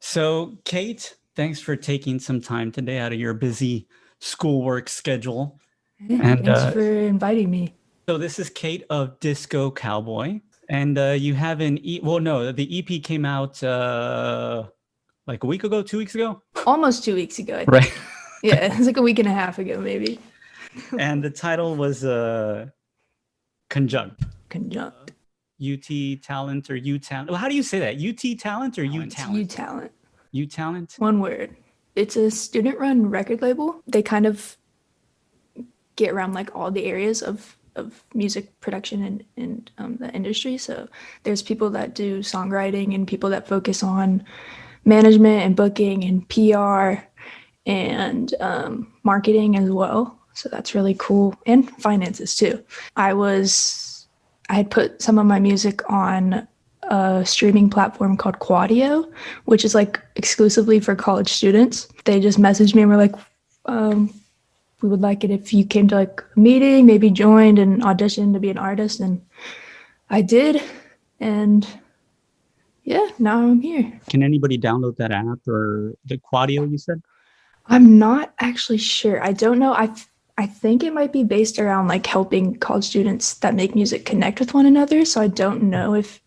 So, Kate, thanks for taking some time today out of your busy schoolwork schedule. Hey, And thanks for inviting me. so, this is Kate of Disco Cowboy. And you have well, no, the EP came out like a week ago, 2 weeks ago. Almost 2 weeks ago, I Right. think. Yeah, it's like a week and a half ago, maybe. And the title was Conjunct. Conjunct. UT Talent or U Talent. Well, how do you say that? UT Talent or U It's Talent? U Talent. U Talent? One word. It's a student-run record label. They kind of get around like all the areas of music production and the industry. So there's people that do songwriting and people that focus on management and booking and PR and marketing as well. So that's really cool. And finances too. I had put some of my music on a streaming platform called Quadio, which is like exclusively for college students. They just messaged me and were like, we would like it if you came to like a meeting, maybe joined and auditioned to be an artist. And I did. And yeah, now I'm here. Can anybody download that app or the Quadio you said? I'm not actually sure. I don't know. I think it might be based around like helping college students that make music connect with one another. So I don't know if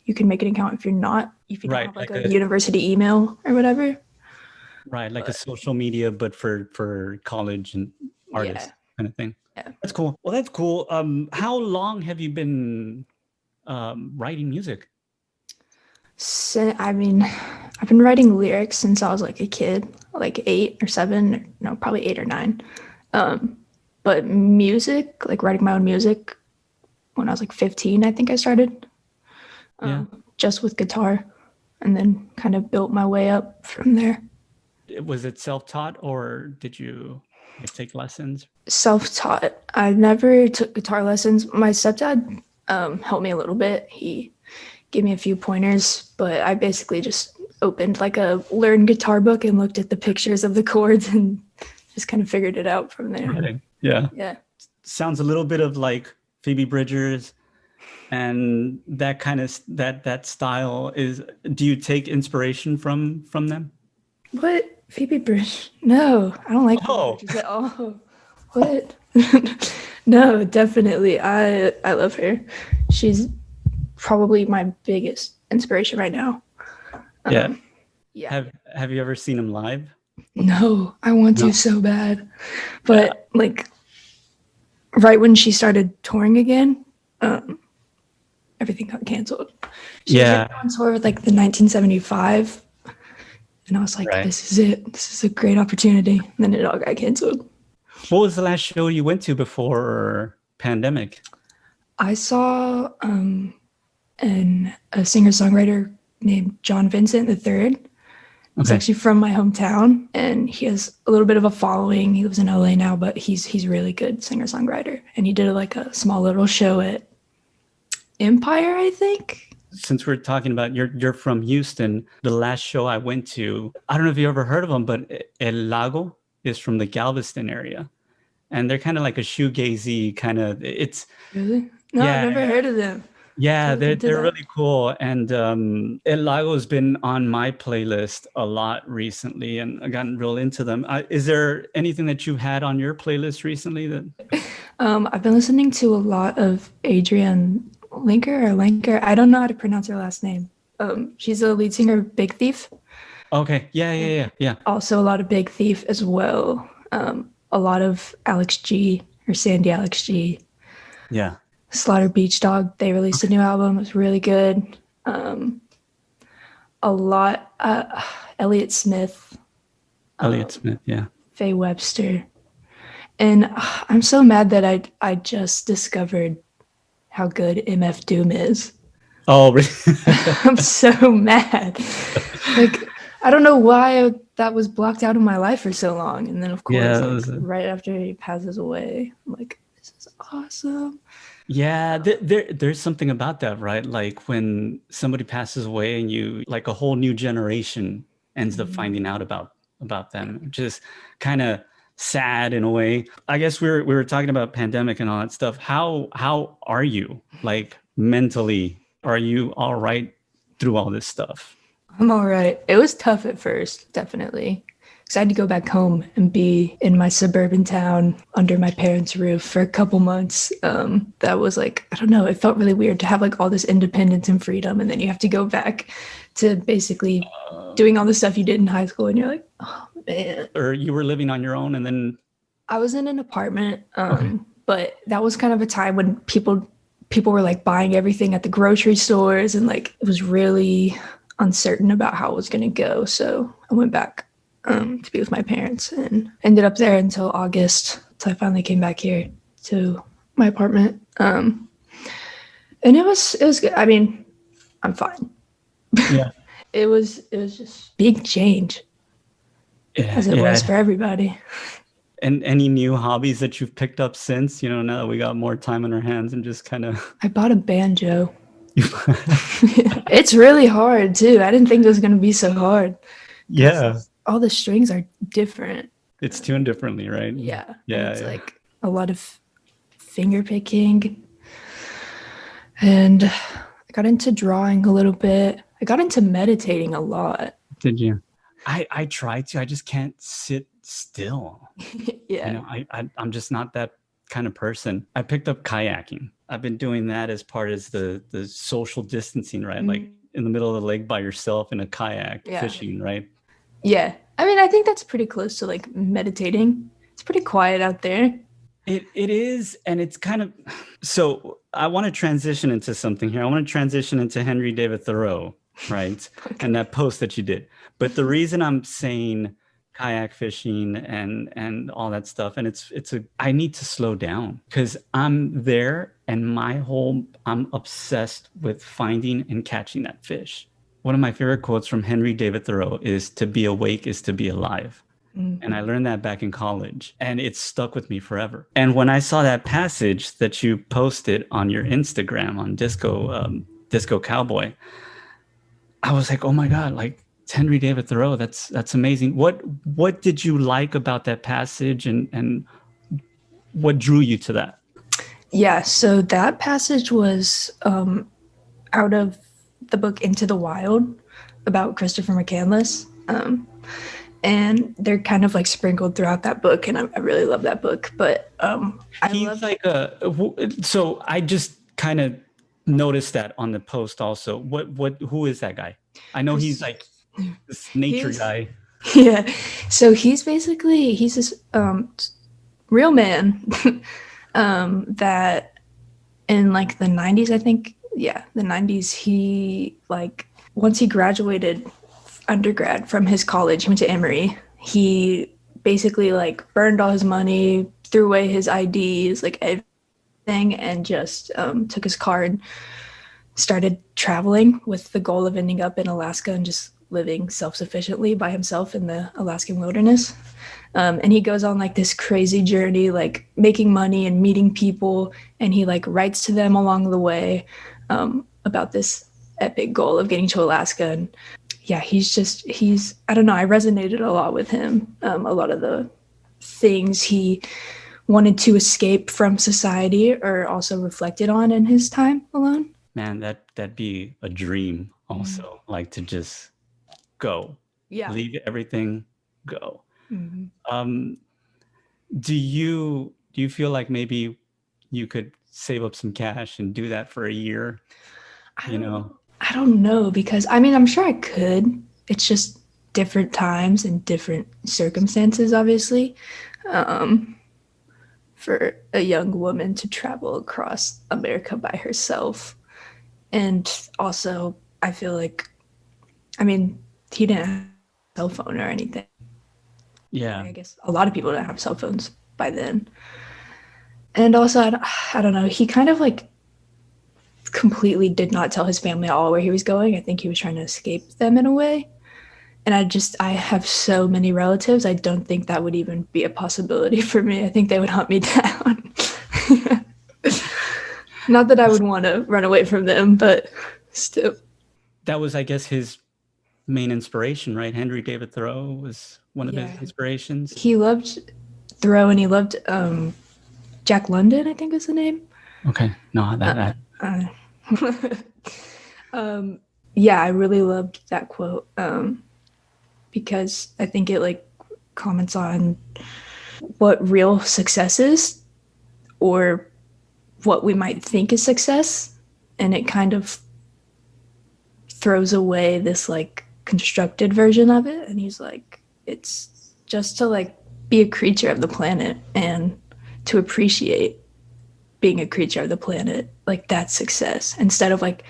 you can make an account if you don't Right, have like like a university email or whatever. right, like a But social media, but for college and yeah, artists kind of thing. yeah. That's cool. Well, that's cool. How long have you been writing music? So, I mean, I've been writing lyrics since I was like a kid, like 8 or 7, no, probably 8 or 9. Um, but music, like writing my own music, when I was like 15, I think I started Yeah. just with guitar, and then kind of built my way up from there. Was it self-taught or did you like take lessons? Self-taught. I never took guitar lessons. My stepdad helped me a little bit. He gave me a few pointers, but I basically just opened like a learn guitar book and looked at the pictures of the chords and just kind of figured it out from there. Right. Yeah. Yeah. Sounds a little bit of like Phoebe Bridgers and that kind of that style is. Do you take inspiration from them? What? Phoebe Bridge? No, I don't like Phoebe Oh, Bridges at all. What? No, definitely. I love her. She's probably my biggest inspiration right now. yeah. Yeah. Have you ever seen him live? No, I want No. to so bad. Yeah. But like right when she started touring again, um, everything got canceled. She was gonna Yeah. go on tour with like the 1975, and I was like, Right. "This is it. This is a great opportunity." And then it all got canceled. What was the last show you went to before pandemic? I saw a singer songwriter named John Vincent III. He's Okay. actually from my hometown, and he has a little bit of a following. He lives in LA now, but he's really good singer songwriter. And he did like a small little show at Empire, I think. Since we're talking about you're from Houston, the last show I went to, I don't know if you ever heard of them, but El Lago is from the Galveston area, and they're kind of like a shoegazy kind of. It's Really? No, I've yeah, never heard of them. yeah, To look into they're that. really cool, and El Lago's been on my playlist a lot recently, and I've gotten real into them. Is there anything that you've had on your playlist recently that? I've been listening to a lot of Adrienne Linker or Lenker. I don't know how to pronounce her last name. She's the lead singer of Big Thief, Okay, yeah, yeah, and yeah, yeah, also a lot of Big Thief as well. A lot of Alex G or Sandy Alex G. yeah. Slaughter Beach Dog. They released a Okay, new album. It was really good. A lot. Elliott Smith, Elliott Smith, yeah. Faye Webster, and I'm so mad that I just discovered how good MF Doom is. Oh, really? I'm so mad. Like I don't know why that was blocked out of my life for so long, and then of Yeah, course, like right after he passes away, I'm like, this is awesome. yeah, there's something about that, right? Like when somebody passes away and you like a whole new generation ends up Mhm. finding out about them, which is kind of sad in a way. I guess we were talking about pandemic and all that stuff. How are you like mentally? Are you all right through all this stuff? I'm all right. It was tough at first, definitely. Because I had to go back home and be in my suburban town under my parents' roof for a couple months. That was like, I don't know, it felt really weird to have like all this independence and freedom. And then you have to go back to basically doing all the stuff you did in high school. And you're like, oh, man. Or you were living on your own and then. I was in an apartment, Okay. but that was kind of a time when people were like buying everything at the grocery stores and like it was really uncertain about how it was going to go. So I went back to be with my parents and ended up there until August. So I finally came back here to my apartment. And it was good. I mean, I'm fine. Yeah. It was just big change as it was for everybody. And any new hobbies that you've picked up since, now that we got more time on our hands and just kind of. I bought a banjo. It's really hard too. I didn't think it was going to be so hard. Yeah. All the strings are different. It's tuned differently, right? Yeah. Yeah. It's like a lot of finger picking. And I got into drawing a little bit. I got into meditating a lot. Did you? I try to. I just can't sit still. Yeah. I'm just not that kind of person. I picked up kayaking. I've been doing that as part of the social distancing, right? Like in the middle of the lake by yourself in a kayak fishing, right? Yeah. I mean, I think that's pretty close to like meditating. It's pretty quiet out there. It is, and it's kind of. So I want to transition into something here. I want to transition into Henry David Thoreau, right? Okay. And that post that you did. But the reason I'm saying kayak fishing and all that stuff, and I need to slow down because I'm there and I'm obsessed with finding and catching that fish. One of my favorite quotes from Henry David Thoreau is, "To be awake is to be alive." Mm-hmm. And I learned that back in college and it's stuck with me forever. And when I saw that passage that you posted on your Instagram on Disco Cowboy, I was like, oh my God, like it's Henry David Thoreau. That's amazing. What did you like about that passage and what drew you to that? Yeah, so that passage was out of the book Into the Wild about Christopher McCandless. And they're kind of like sprinkled throughout that book, and I really love that book. But so I just kind of noticed that on the post also. Who is that guy? I know he's like this nature guy. Yeah, so he's this real man that in like the 90s, I think. Yeah, the 90s. He like once he graduated undergrad from his college, he went to Emory. He basically like burned all his money, threw away his IDs, like everything, and just took his car and started traveling with the goal of ending up in Alaska and just living self-sufficiently by himself in the Alaskan wilderness. And he goes on like this crazy journey, like making money and meeting people, and he like writes to them along the way about this epic goal of getting to Alaska. And yeah, he's I don't know, I resonated a lot with him. A lot of the things he wanted to escape from society are also reflected on in his time alone. Man, that'd be a dream also, like to just go. Yeah. Leave everything, go. Mm-hmm. Do you feel like maybe you could save up some cash and do that for a year? I don't know, because I mean, I'm sure I could. It's just different times and different circumstances, obviously, for a young woman to travel across America by herself. And also, I feel like, I mean, he didn't have a cell phone or anything. Yeah. I guess a lot of people don't have cell phones by then. And also, I don't know, he kind of like completely did not tell his family at all where he was going. I think he was trying to escape them in a way. And I have so many relatives. I don't think that would even be a possibility for me. I think they would hunt me down. Not that I would want to run away from them, but still. That was, I guess, his main inspiration, right? Henry David Thoreau was one of his inspirations. He loved Thoreau, and he loved Jack London, I think is the name. Okay. No, that. yeah, I really loved that quote because I think it like comments on what real success is or what we might think is success, and it kind of throws away this like constructed version of it, and he's like, it's just to like be a creature of the planet and to appreciate being a creature of the planet, like that's success, instead of like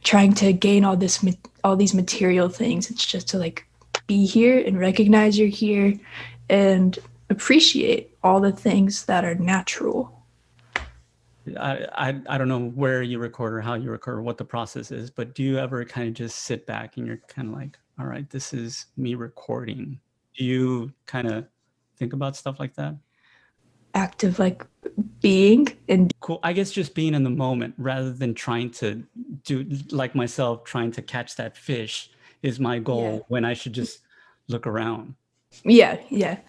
trying to gain all these material things. It's just to like be here and recognize you're here and appreciate all the things that are natural. I don't know where you record or how you record or what the process is, but do you ever kind of just sit back and you're kind of like, all right, this is me recording? Do you kind of think about stuff like that? Active like being and Cool. I guess just being in the moment rather than trying to do like myself, trying to catch that fish is my goal, yeah. when I should just look around. Yeah.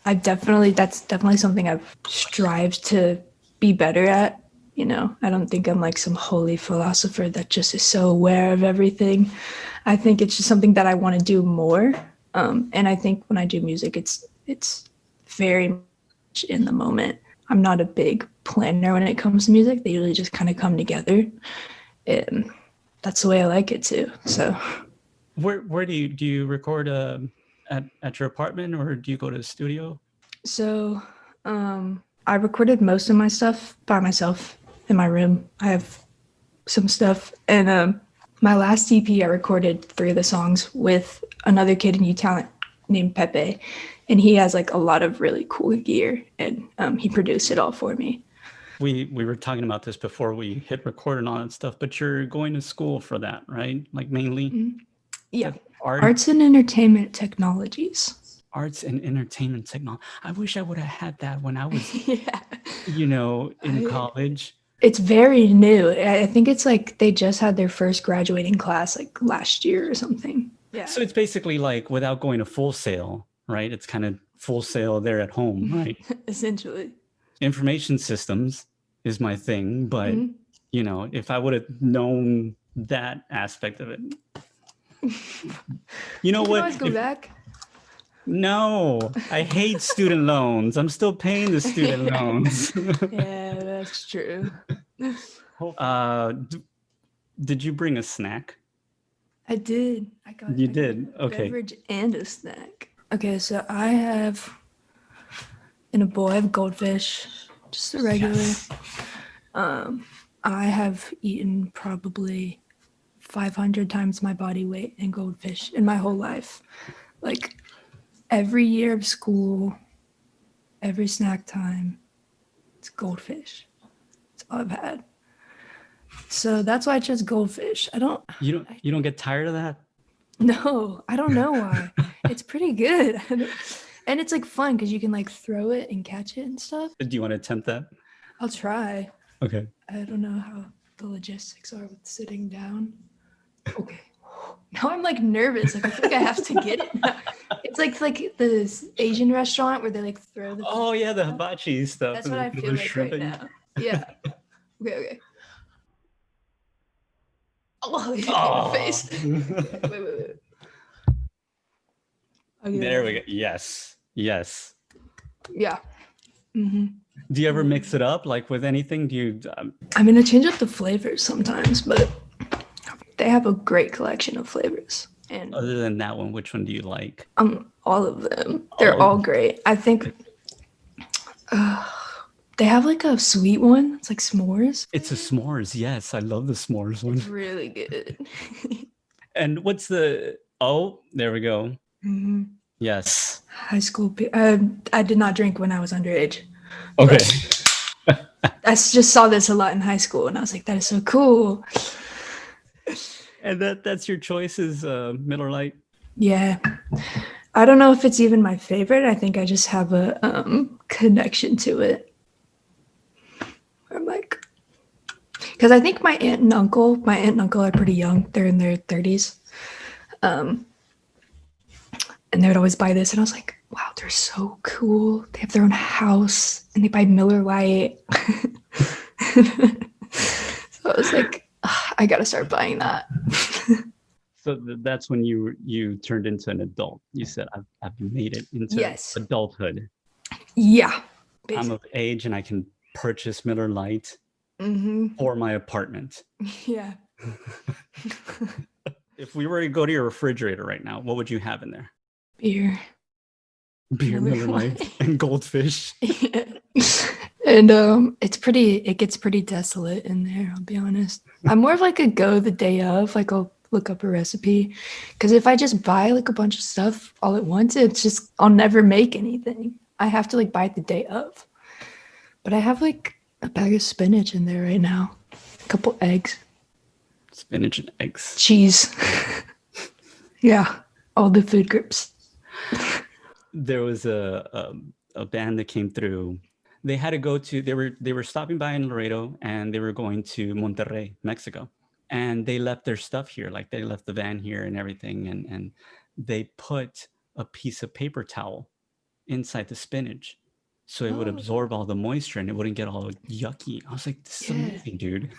That's definitely something I've strived to be better at. You know, I don't think I'm like some holy philosopher that just is so aware of everything. I think it's just something that I want to do more. And I think when I do music, it's very much in the moment. I'm not a big planner when it comes to music. They usually just kind of come together, and that's the way I like it too. So Where do you record at your apartment, or do you go to the studio? So, I recorded most of my stuff by myself in my room. I have some stuff, and my last EP, I recorded 3 of the songs with another kid in U-Talent named Pepe, and he has like a lot of really cool gear, and he produced it all for me. We were talking about this before we hit record and all that stuff, but you're going to school for that, right? Like mainly Yeah, art, arts and entertainment technologies. arts and entertainment technology. I wish I would have had that when I was, Yeah. in college. It's very new. I think it's like they just had their first graduating class like last year or something. Yeah. So it's basically like without going to Full Sail, right? It's kind of Full Sail there at home, right? Essentially. Information systems is my thing, but if I would have known that aspect of it, you know You can what? always go back. No, I hate student loans. I'm still paying the student loans. Yeah, that's true. Did you bring a snack? I did. You I got did? a Okay. beverage and a snack. Okay, so I have in a bowl I have goldfish, just a regular. Yes. I have eaten probably 500 times my body weight in goldfish in my whole life. Like every year of school, every snack time, it's goldfish. That's all I've had. So that's why I chose goldfish. You don't get tired of that? No, I don't know why. It's pretty good. And it's like fun because you can like throw it and catch it and stuff. Do you want to attempt that? I'll try. Okay. I don't know how the logistics are with sitting down. Okay. Now I'm like nervous. Like I think I have to get it now. It's like the Asian restaurant where they like throw the. Oh yeah, the hibachi stuff. That's what I feel like right now. Yeah. Okay. Oh, you hit me in the face. Wait. Okay. There we go. Yes. Yeah. Mm-hmm. Do you ever mix it up like with anything? Do you? I mean, I change up the flavors sometimes, but they have a great collection of flavors. And Other than that one, which one do you like? all of them. They're all great. I think they have like a sweet one. It's like s'mores. It's a s'mores. Yes, I love the s'mores one. Really good. And what's the? Oh, there we go. Mm-hmm. Yes. High school. I did not drink when I was underage. Okay. I just saw this a lot in high school, and I was like, that is so cool. And that's your choice is Miller Lite? Yeah. I don't know if it's even my favorite. I think I just have a connection to it. I'm like, because I think my aunt and uncle are pretty young. They're in their 30s. And they would always buy this, and I was like, wow, they're so cool. They have their own house, and they buy Miller Lite. So I was like, I gotta start buying that. So that's when you turned into an adult. You said, I've made it into Yes. adulthood. Yeah. I'm Basically. of age and I can purchase Miller Lite for my apartment. Yeah. If we were to go to your refrigerator right now, what would you have in there? Beer. Beer, Miller Lite, and goldfish. Yeah. And it gets pretty desolate in there, I'll be honest. I'm more of like a go the day of, like I'll look up a recipe. Because if I just buy like a bunch of stuff all at once, I'll never make anything. I have to like buy it the day of. But I have like a bag of spinach in there right now. A couple eggs. Spinach and eggs. Cheese. Yeah. All the food groups. There was a band that came through. They had to go to, they were stopping by in Laredo and they were going to Monterrey, Mexico. And they left their stuff here, like they left the van here and everything. And they put a piece of paper towel inside the spinach so it would absorb all the moisture and it wouldn't get all yucky. I was like, this is amazing, dude.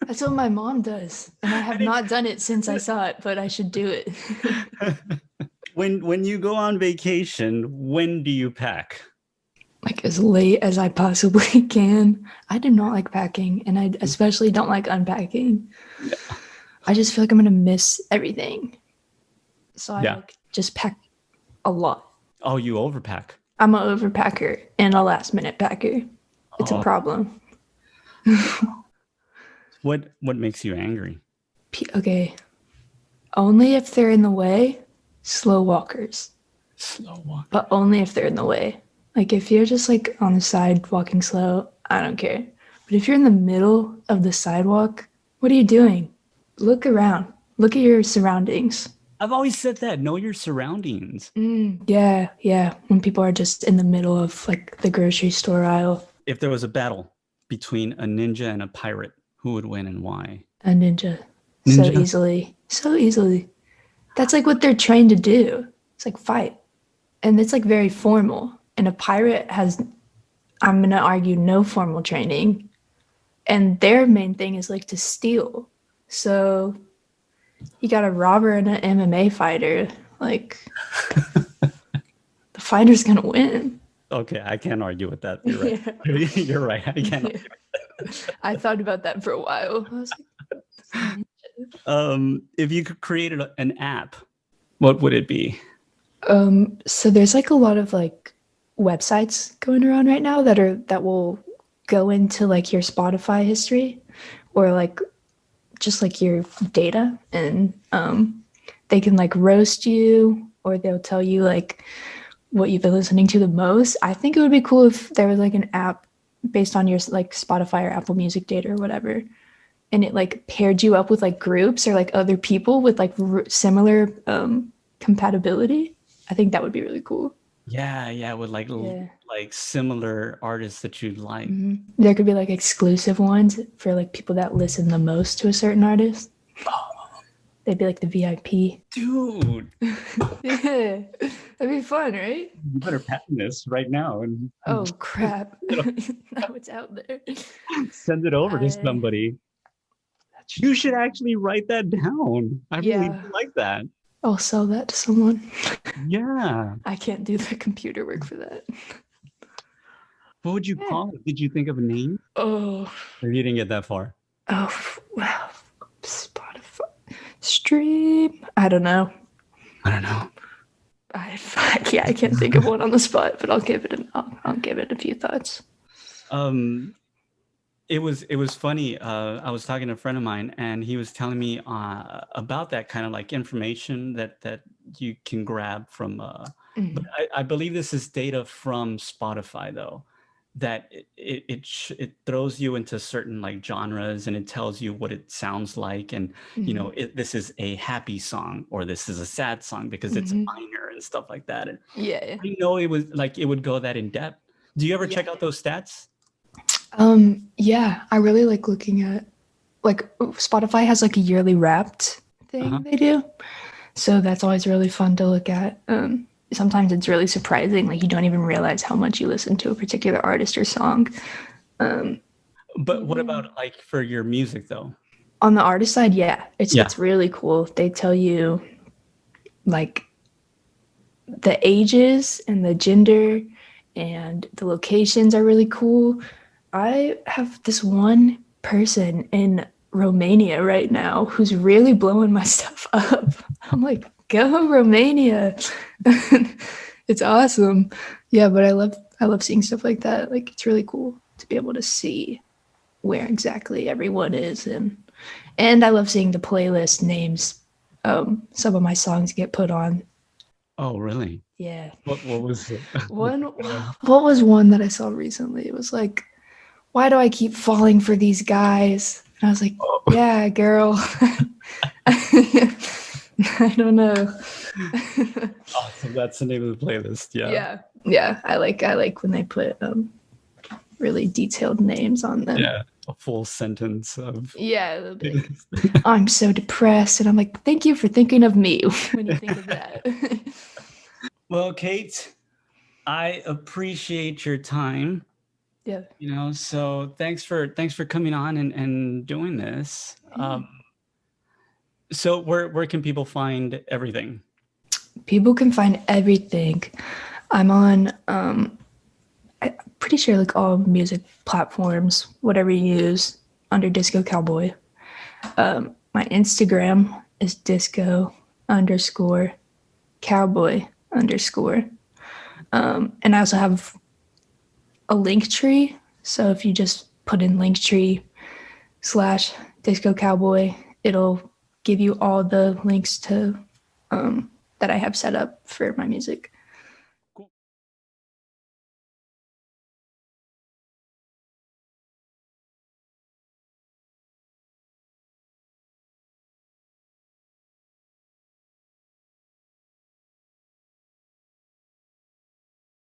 That's what my mom does. And I have not done it since I saw it, but I should do it. When you go on vacation, when do you pack? Like as late as I possibly can. I do not like packing, and I especially don't like unpacking. Yeah. I just feel like I'm gonna miss everything. So I like just pack a lot. Oh, you overpack. I'm an overpacker and a last minute packer. It's a problem. What makes you angry? Okay. Only if they're in the way, slow walkers. Slow walk. But only if they're in the way. Like if you're just like on the side walking slow, I don't care. But if you're in the middle of the sidewalk, what are you doing? Look around. Look at your surroundings. I've always said that. Know your surroundings. Yeah. When people are just in the middle of like the grocery store aisle. If there was a battle between a ninja and a pirate, who would win and why? A ninja. So easily. That's like what they're trained to do. It's like fight. And it's like very formal. And a pirate has, I'm going to argue, no formal training. And their main thing is like to steal. So you got a robber and an MMA fighter. Like, the fighter's going to win. Okay, I can't argue with that. You're right. Yeah. You're right. I can't argue with that. I thought about that for a while. I was like, if you could create an app, what would it be? So there's like a lot of like websites going around right now that will go into like your Spotify history or like just like your data, and they can like roast you, or they'll tell you like what you've been listening to the most. I think it would be cool if there was like an app based on your like Spotify or Apple Music data or whatever, and it like paired you up with like groups or like other people with like similar compatibility. I think that would be really cool. Yeah, with like similar artists that you like. There could be like exclusive ones for like people that listen the most to a certain artist. They'd be like the VIP. Dude. Yeah, that'd be fun, right? You better patent this right now. And oh crap! Now it's out there. Send it over to somebody. You should actually write that down. I really like that. I'll sell that to someone. Yeah. I can't do the computer work for that. What would you call it? Did you think of a name? Oh. Or you didn't get that far? Oh, well, Spotify. Stream. I don't know. I can't think of one on the spot, but I'll give it a few thoughts. It was funny. I was talking to a friend of mine, and he was telling me about that kind of like information that you can grab from. But I believe this is data from Spotify, though, that it throws you into certain like genres, and it tells you what it sounds like, and you know this is a happy song or this is a sad song because it's minor and stuff like that. And I know it was like it would go that in depth. Do you ever check out those stats? Yeah, I really like looking at like Spotify has like a yearly Wrapped thing they do. So that's always really fun to look at. Sometimes it's really surprising, like you don't even realize how much you listen to a particular artist or song. But what about like for your music though? On the artist side, yeah, Yeah. it's really cool. They tell you like the ages and the gender and the locations are really cool. I have this one person in Romania right now who's really blowing my stuff up. I'm like, go Romania. It's awesome. Yeah, but I love seeing stuff like that. Like it's really cool to be able to see where exactly everyone is and I love seeing the playlist names some of my songs get put on. Oh, really? Yeah. What was it? One what was one that I saw recently? It was like, why do I keep falling for these guys? And I was like, Oh. yeah, girl. I don't know. Awesome. That's the name of the playlist. Yeah. Yeah. Yeah. I like when they put really detailed names on them. Yeah. A full sentence of. Yeah, they'll be like, I'm so depressed. And I'm like, thank you for thinking of me when you think of that. Well, Kate, I appreciate your time. Yeah. So thanks for coming on and doing this. So where can people find everything? People can find everything. I'm on I'm pretty sure like all music platforms, whatever you use, under Disco Cowboy. My Instagram is disco underscore cowboy underscore. And I also have a link tree. So if you just put in linktree slash disco cowboy, it'll give you all the links to that I have set up for my music.